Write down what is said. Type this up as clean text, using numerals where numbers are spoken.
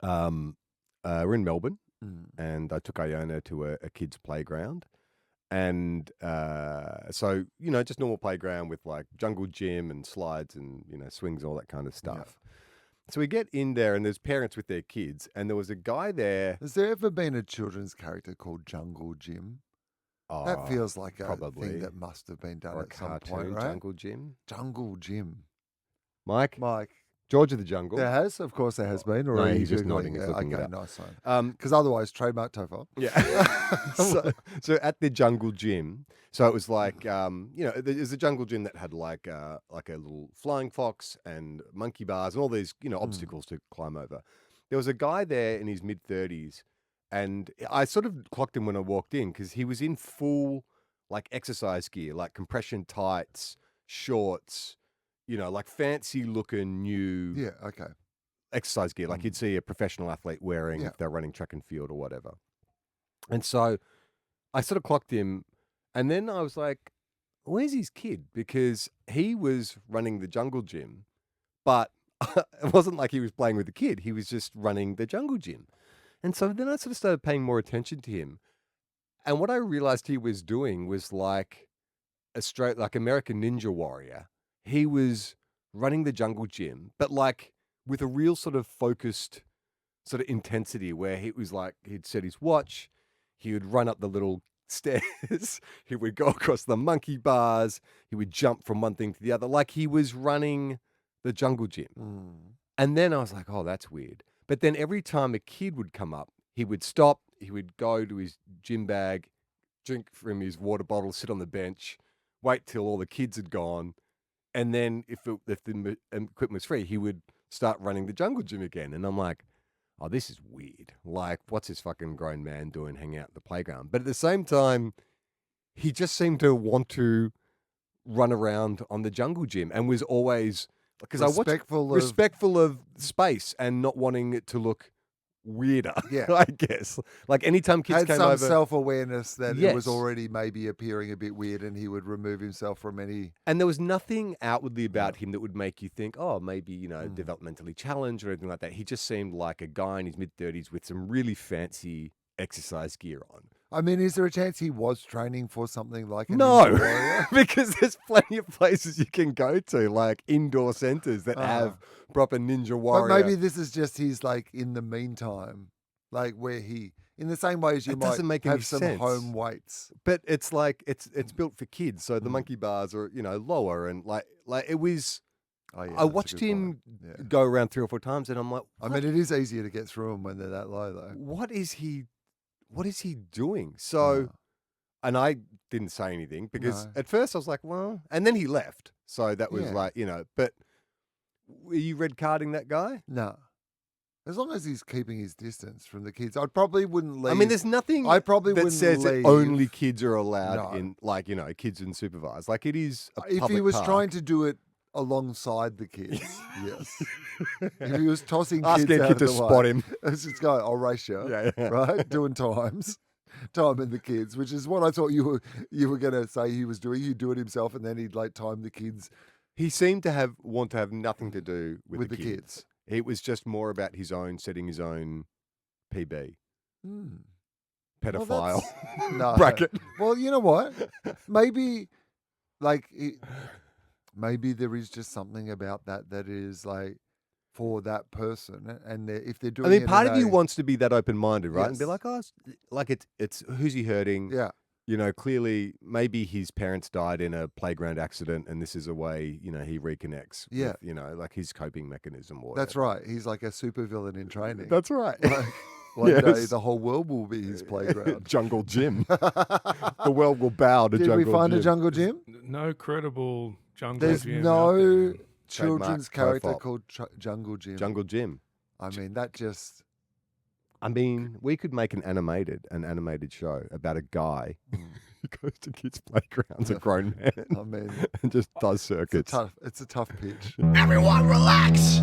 we're in Melbourne, Mm. and I took Iona to a kid's playground. And so, just normal playground with like jungle gym and slides and, swings, all that kind of stuff. So we get in there and there's parents with their kids, and there was a guy there. Has there ever been a children's character called Jungle Jim? That feels like a probably. thing that must have been done Or a at some cartoon, point, right? Jungle Gym. Jungle Jim. Mike, Mike. George of the Jungle. There has, of course, there has been. Or No, are you he's just Googling nodding. He's it? looking it Okay, up. nice one. Because otherwise, trademark Tofel. Yeah. so at the jungle gym, so it was like, there's a jungle gym that had like a little flying fox and monkey bars and all these, obstacles to climb over. There was a guy there in his mid-30s, and I sort of clocked him when I walked in because he was in full like exercise gear, like compression tights, shorts, like fancy looking new Yeah, okay. exercise gear, like you'd see a professional athlete wearing if they're running track and field or whatever. And so I sort of clocked him, and then I was like, where's his kid? Because he was running the jungle gym, but it wasn't like he was playing with the kid. He was just running the jungle gym. And so then I sort of started paying more attention to him. And what I realized he was doing was like like American Ninja Warrior. He was running the jungle gym, but like with a real sort of focused sort of intensity where he was like, he'd set his watch, he would run up the little stairs, he would go across the monkey bars, he would jump from one thing to the other. Like he was running the jungle gym. And then I was like, oh, that's weird. But then every time a kid would come up, he would stop, he would go to his gym bag, drink from his water bottle, sit on the bench, wait till all the kids had gone. And then if the equipment was free, he would start running the jungle gym again. And I'm like, oh, this is weird. Like, what's this fucking grown man doing hanging out at the playground? But at the same time, he just seemed to want to run around on the jungle gym and was always, because I watched respectful of space and not wanting it to look weirder, I guess. Like anytime kids came over, had some self-awareness that it was already maybe appearing a bit weird, and he would remove himself from any. And there was nothing outwardly about him that would make you think, oh, maybe developmentally challenged or anything like that. He just seemed like a guy in his mid-30s with some really exercise gear on. I mean, is there a chance he was training for something like a No, Ninja Warrior? because there's plenty of places you can go to, like indoor centers that have proper Ninja Warrior. But maybe this is just his, like, in the meantime, like where he, in the same way as you might have some home weights. But it's like, it's built for kids. So the monkey bars are, lower and like it was, I watched him go around 3 or 4 times and I'm like, I mean, it is easier to get through them when they're that low though. What is he doing? So, and I didn't say anything because at first I was like, well, and then he left. So that was like, but were you red carding that guy? No. As long as he's keeping his distance from the kids, I probably wouldn't leave. I mean, there's nothing that says that only kids are allowed in, like, kids and supervised. Like it is a if public he was park. trying to do it alongside the kids, yes. If he was tossing Ask kids their out kid of to the spot way, him. Let's just go, I'll race you, right? Doing timing the kids, which is what I thought you were going to say he was doing. He'd do it himself, and then he'd like time the kids. He seemed to want to have nothing to do with the kids. It was just more about setting his own PB. Pedophile bracket. Well, you know what? Maybe, maybe there is just something about that is like for that person, and if they're doing. I mean, part of you wants to be that open-minded, right? And be like, oh, it's who's he hurting? Yeah. Clearly, maybe his parents died in a playground accident, and this is a way, he reconnects. Yeah. With, like his coping mechanism. Or whatever. That's right. He's like a supervillain in training. That's right. One day, the whole world will be his playground. Jungle gym. The world will bow to jungle gym. Did we find a jungle gym? No credible jungle There's gym. There's no Trademark children's character profile. called Jungle Gym. Jungle gym. I mean, that just. I mean, we could make an animated show about a guy who goes to kids' playgrounds, a grown man. I mean, and just does circuits. It's a tough pitch. Everyone relax!